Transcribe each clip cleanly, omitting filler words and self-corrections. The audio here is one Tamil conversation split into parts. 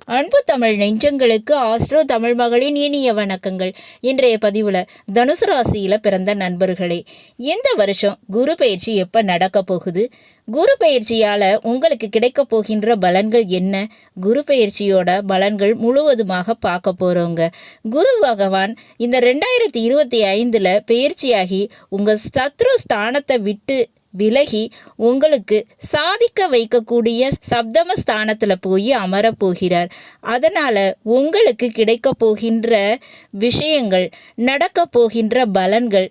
அன்பு தமிழ் நெஞ்சங்களுக்கு ஆஸ்ட்ரோ தமிழ் மகளின் இனிய வணக்கங்கள். இன்றைய பதிவில் தனுசு ராசியில் பிறந்த நண்பர்களே, இந்த வருஷம் குரு பயிற்சி எப்போ நடக்க போகுது? குரு பயிற்சியால் உங்களுக்கு கிடைக்க போகின்ற பலன்கள் என்ன? குரு பயிற்சியோட பலன்கள் முழுவதுமாக பார்க்க போகிறோங்க. குரு பகவான் இந்த 2025 பயிற்சியாகி உங்கள் சத்ரு ஸ்தானத்தை விட்டு விலகி உங்களுக்கு சாதிக்க வைக்கக்கூடிய சப்தம ஸ்தானத்தில் போய் அமரப்போகிறார். அதனால் உங்களுக்கு கிடைக்க போகின்ற விஷயங்கள், நடக்க போகின்ற பலன்கள்,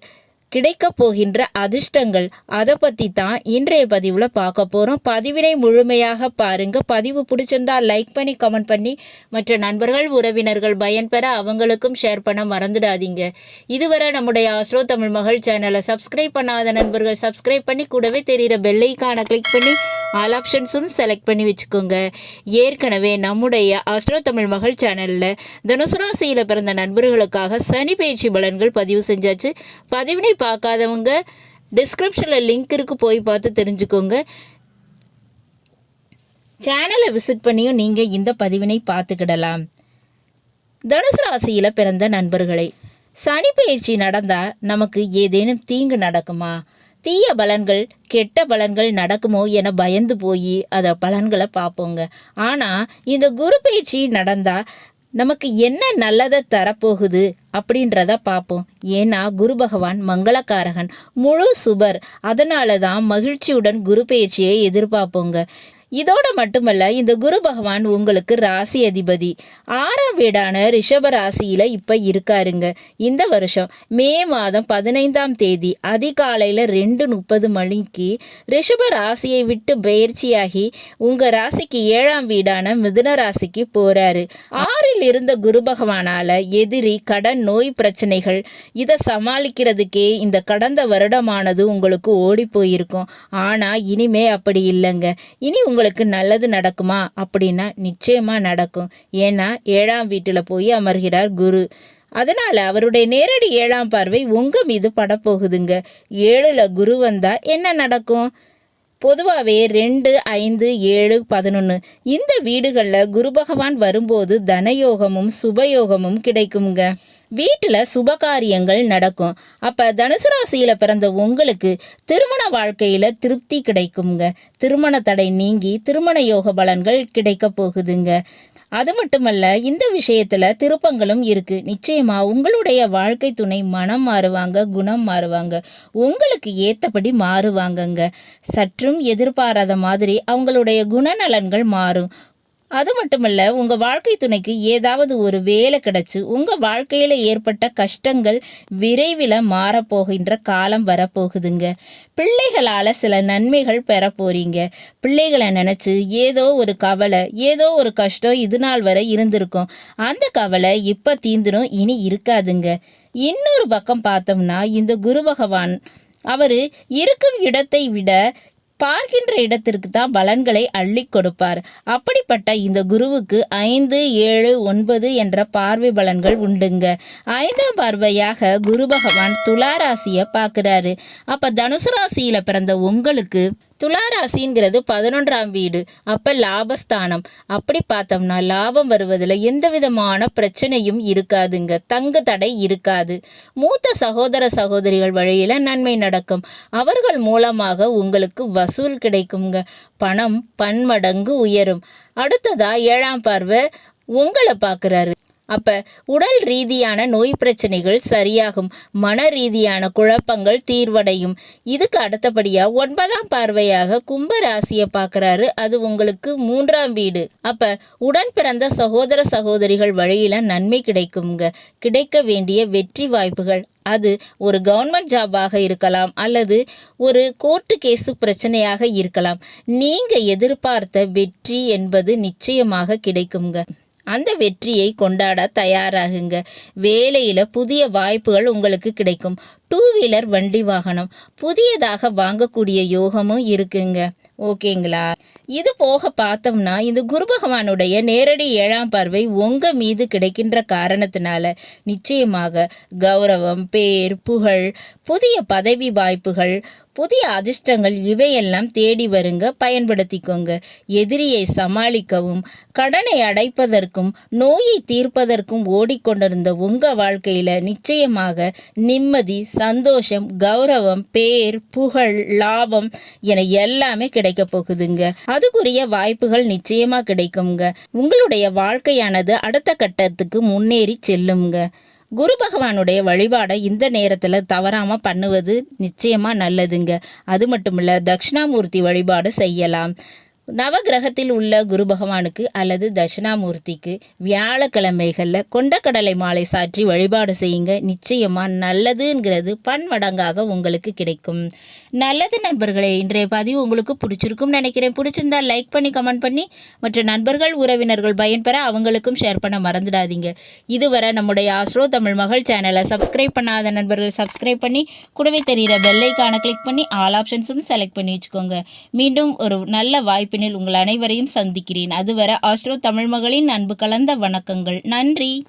கிடைக்க போகின்ற அதிர்ஷ்டங்கள், அதை பற்றி தான் இன்றைய பதிவில் பார்க்க போகிறோம். பதிவினை முழுமையாக பாருங்கள். பதிவு பிடிச்சிருந்தா லைக் பண்ணி கமெண்ட் பண்ணி மற்ற நண்பர்கள் உறவினர்கள் பயன்பெற அவங்களுக்கும் ஷேர் பண்ண மறந்துடாதீங்க. இதுவரை நம்முடைய ஆஸ்ட்ரோ தமிழ் மகள் சேனலை சப்ஸ்கிரைப் பண்ணாத நண்பர்கள் சப்ஸ்கிரைப் பண்ணி கூடவே தெரிகிற பெல்லைக்கான கிளிக் பண்ணி ஆல் ஆப்ஷன்ஸும் செலக்ட் பண்ணி வச்சுக்கோங்க. ஏற்கனவே நம்முடைய ஆஸ்ட்ரோ தமிழ் மகள் சேனலில் தனுசு ராசியில் பிறந்த நண்பர்களுக்காக சனி பயிற்சி பலன்கள் பதிவு செஞ்சாச்சு. பதிவினை பார்க்காதவங்க டிஸ்கிரிப்ஷனில் லிங்க் இருக்கு, போய் பார்த்து தெரிஞ்சுக்கோங்க. சேனலை விசிட் பண்ணியும் நீங்கள் இந்த பதிவினை பார்த்துக்கிடலாம். தனுசு ராசியில் பிறந்த நண்பர்களை, சனி பயிற்சி நடந்தால் நமக்கு ஏதேனும் தீங்கு நடக்குமா? தீய பலன்கள், கெட்ட பலன்கள் நடக்குமோ என பயந்து போய் அதை பலன்களை பார்ப்போங்க. ஆனால் இந்த குரு பயிற்சி நடந்தால் நமக்கு என்ன நல்லதை தரப்போகுது அப்படின்றத பார்ப்போம். ஏன்னா குரு பகவான் மங்களக்காரகன், முழு சுபர். அதனால தான் மகிழ்ச்சியுடன் குரு பயிற்சியை எதிர்பார்ப்போங்க. இதோட மட்டுமல்ல, இந்த குரு பகவான் உங்களுக்கு ராசி அதிபதி 6ஆம் வீடான ரிஷப ராசியில் இப்போ இருக்காருங்க. இந்த வருஷம் மே மாதம் 15ஆம் தேதி அதிகாலையில் 2:30 மணிக்கு ரிஷப ராசியை விட்டு பயிற்சியாகி உங்கள் ராசிக்கு 7ஆம் வீடான மிதுன ராசிக்கு போகிறாரு. 6இல் இருந்த குரு பகவானால் எதிரி, கடன், நோய் பிரச்சனைகள் இதை சமாளிக்கிறதுக்கே இந்த கடந்த வருடமானது உங்களுக்கு ஓடி போயிருக்கும். ஆனால் இனிமே அப்படி இல்லைங்க. இனி உங்களுக்கு நல்லது நடக்குமா அப்படின்னா நிச்சயமா நடக்கும். ஏன்னா 7ஆம் வீட்டில் போய் அமர்கிறார் குரு. அதனால அவருடைய நேரடி 7ஆம் பார்வை உங்க மீது படப்போகுதுங்க. 7ல் குரு வந்தா என்ன நடக்கும்? பொதுவாகவே 2, 5, 7, 11 இந்த வீடுகளில் குரு பகவான் வரும்போது தனயோகமும் சுபயோகமும் கிடைக்குங்க. வீட்டில் சுபகாரியங்கள் நடக்கும். அப்போ தனுசு ராசியில் பிறந்த உங்களுக்கு திருமண வாழ்க்கையில் திருப்தி கிடைக்குங்க. திருமண தடை நீங்கி திருமண யோக பலன்கள் கிடைக்க போகுதுங்க. அது மட்டுமல்ல, இந்த விஷயத்தில் திருப்பங்களும் இருக்கு. நிச்சயமா உங்களுடைய வாழ்க்கை துணை மனம் மாறுவாங்க, குணம் மாறுவாங்க, உங்களுக்கு ஏற்றபடி மாறுவாங்கங்க. சற்றும் எதிர்பாராத மாதிரி அவங்களுடைய குணநலன்கள் மாறும். அது மட்டுமல்ல, உங்கள் வாழ்க்கை துணைக்கு ஏதாவது ஒரு வேலை கிடைச்சி உங்கள் வாழ்க்கையில் ஏற்பட்ட கஷ்டங்கள் விரைவில் மாறப்போகின்ற காலம் வரப்போகுதுங்க. பிள்ளைகளால் சில நன்மைகள் பெற போறீங்க. பிள்ளைகளை நினச்சி ஏதோ ஒரு கவலை, ஏதோ ஒரு கஷ்டம் இது நாள் வரை இருந்திருக்கும். அந்த கவலை இப்போ தீந்துடும், இனி இருக்காதுங்க. இன்னொரு பக்கம் பார்த்தோம்னா, இந்த குரு பகவான் அவர் இருக்கும் இடத்தை விட பார்க்கின்ற இடத்திற்கு தான் பலன்களை அள்ளி கொடுப்பார். அப்படிப்பட்ட இந்த குருவுக்கு 5, 7, 9 என்ற பார்வை பலன்கள் உண்டுங்க. 5ஆம் பார்வையாக குரு பகவான் துலா ராசியை பார்க்குறாரு. அப்போ தனுசு ராசியில் பிறந்த உங்களுக்கு துலா ராசிங்கிறது 11ஆம் வீடு. அப்போ லாபஸ்தானம். அப்படி பார்த்தோம்னா லாபம் வருவதில் எந்த விதமான பிரச்சனையும் இருக்காதுங்க. தங்கு தடை இருக்காது. மூத்த சகோதர சகோதரிகள் வழியில் நன்மை நடக்கும். அவர்கள் மூலமாக உங்களுக்கு வசூல் கிடைக்குங்க. பணம் பன்மடங்கு உயரும். அடுத்ததா 7ஆம் பார்வை உங்களை பார்க்குறாரு. அப்போ உடல் ரீதியான நோய் பிரச்சனைகள் சரியாகும். மன ரீதியான குழப்பங்கள் தீர்வடையும். இதுக்கு அடுத்தபடியாக 9ஆம் பார்வையாக கும்ப ராசியை பார்க்குறாரு. அது உங்களுக்கு 3ஆம் வீடு. அப்போ உடன் பிறந்த சகோதர சகோதரிகள் வழியில் நன்மை கிடைக்குங்க. கிடைக்க வேண்டிய வெற்றி வாய்ப்புகள், அது ஒரு கவர்மெண்ட் ஜாபாக இருக்கலாம், அல்லது ஒரு கோர்ட்டு கேஸு பிரச்சனையாக இருக்கலாம். நீங்கள் எதிர்பார்த்த வெற்றி என்பது நிச்சயமாக கிடைக்குங்க. அந்த வெற்றியை கொண்டாட தயாராகுங்க. வேலையில் புதிய வாய்ப்புகள் உங்களுக்கு கிடைக்கும். 2 வீலர் வண்டி வாகனம் புதியதாக வாங்கக்கூடிய யோகமும் இருக்குங்க. ஓகேங்களா? இது போக பார்த்தோம்னா, இந்த குரு பகவானுடைய நேரடி 7ஆம் பார்வை உங்கள் மீது கிடைக்கின்ற காரணத்தினால நிச்சயமாக கௌரவம், பேர், புகழ், புதிய பதவி வாய்ப்புகள், புதிய அதிர்ஷ்டங்கள் இவையெல்லாம் தேடி வருங்க, பயன்படுத்திக்கோங்க. எதிரியை சமாளிக்கவும் கடனை அடைப்பதற்கும் நோயை தீர்ப்பதற்கும் ஓடிக்கொண்டிருந்த உங்கள் வாழ்க்கையில் நிச்சயமாக நிம்மதி, சந்தோஷம், கௌரவம், பேர், புகழ், லாபம் என எல்லாமே கிடைக்க போகுதுங்க. அதுக்குரிய வாய்ப்புகள் நிச்சயமாக கிடைக்குங்க. உங்களுடைய வாழ்க்கையானது அடுத்த கட்டத்துக்கு முன்னேறி செல்லுங்க. குரு பகவானுடைய வழிபாடை இந்த நேரத்தில் தவறாமல் பண்ணுவது நிச்சயமாக நல்லதுங்க. அது மட்டும் இல்லை, தட்சிணாமூர்த்தி வழிபாடு செய்யலாம். நவகிரகத்தில் உள்ள குரு பகவானுக்கு அல்லது தட்சிணாமூர்த்திக்கு வியாழக்கிழமைகளில் கொண்டக்கடலை மாலை சாற்றி வழிபாடு செய்யுங்க. நிச்சயமாக நல்லதுங்கிறது பன்மடங்காக உங்களுக்கு கிடைக்கும். நல்லது நண்பர்களே, இன்றைய பதிவு உங்களுக்கு பிடிச்சிருக்கும்னு நினைக்கிறேன். பிடிச்சிருந்தா லைக் பண்ணி கமெண்ட் பண்ணி மற்ற நண்பர்கள் உறவினர்கள் பயன்பெற அவங்களுக்கும் ஷேர் பண்ண மறந்துடாதீங்க. இதுவரை நம்முடைய ஆஸ்ட்ரோ தமிழ் மகள் சேனலை சப்ஸ்கிரைப் பண்ணாத நண்பர்கள் சப்ஸ்கிரைப் பண்ணி கூடவே தெரிகிற பெல்லைக்கான கிளிக் பண்ணி ஆல் ஆப்ஷன்ஸும் செலக்ட் பண்ணி வச்சுக்கோங்க. மீண்டும் ஒரு நல்ல வாய்ப்பு உங்கள் அனைவரையும் சந்திக்கிறேன். அதுவரை ஆஸ்ட்ரோ தமிழ் மகளின் அன்பு கலந்த வணக்கங்கள். நன்றி.